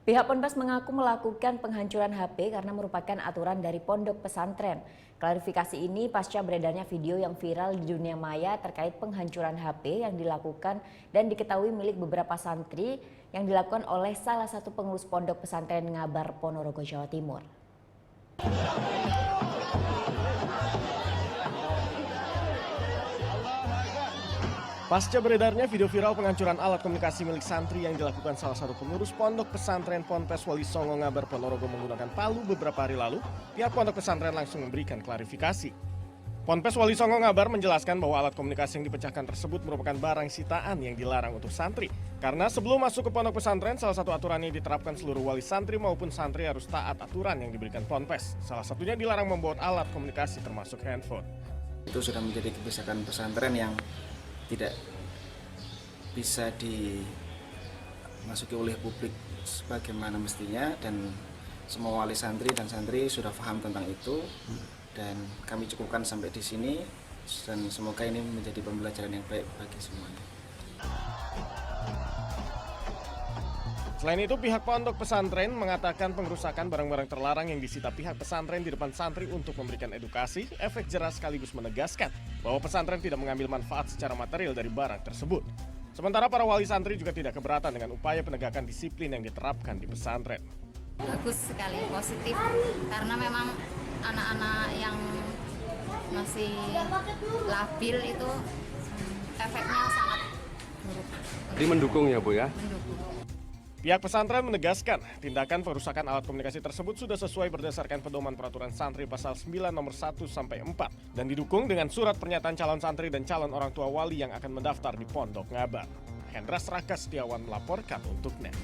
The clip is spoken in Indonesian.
Pihak Ponpes mengaku melakukan penghancuran HP karena merupakan aturan dari pondok pesantren. Klarifikasi ini pasca beredarnya video yang viral di dunia maya terkait penghancuran HP yang dilakukan dan diketahui milik beberapa santri yang dilakukan oleh salah satu pengurus pondok pesantren Ngabar, Ponorogo, Jawa Timur. Pasca beredarnya video viral penghancuran alat komunikasi milik santri yang dilakukan salah satu pengurus pondok pesantren Ponpes Wali Songo Ngabar Ponorogo menggunakan palu beberapa hari lalu, pihak pondok pesantren langsung memberikan klarifikasi. Ponpes Wali Songo Ngabar menjelaskan bahwa alat komunikasi yang dipecahkan tersebut merupakan barang sitaan yang dilarang untuk santri. Karena sebelum masuk ke pondok pesantren, salah satu aturan yang diterapkan seluruh wali santri maupun santri harus taat aturan yang diberikan Ponpes. Salah satunya dilarang membawa alat komunikasi termasuk handphone. Itu sudah menjadi kebijakan pesantren yang tidak bisa dimasuki oleh publik sebagaimana mestinya, dan semua wali santri dan santri sudah paham tentang itu, dan kami cukupkan sampai di sini, dan semoga ini menjadi pembelajaran yang baik bagi semuanya. Selain itu, pihak pondok pesantren mengatakan pengerusakan barang-barang terlarang yang disita pihak pesantren di depan santri untuk memberikan edukasi, efek jerah sekaligus menegaskan bahwa pesantren tidak mengambil manfaat secara material dari barang tersebut. Sementara para wali santri juga tidak keberatan dengan upaya penegakan disiplin yang diterapkan di pesantren. Bagus sekali, positif, karena memang anak-anak yang masih labil itu efeknya sangat buruk. Jadi mendukung ya Bu ya? Mendukung. Pihak pesantren menegaskan tindakan perusakan alat komunikasi tersebut sudah sesuai berdasarkan pedoman peraturan santri pasal 9 nomor 1 sampai 4 dan didukung dengan surat pernyataan calon santri dan calon orang tua wali yang akan mendaftar di Pondok Ngabar. Hendra Sraka Setiawan melaporkan untuk NET.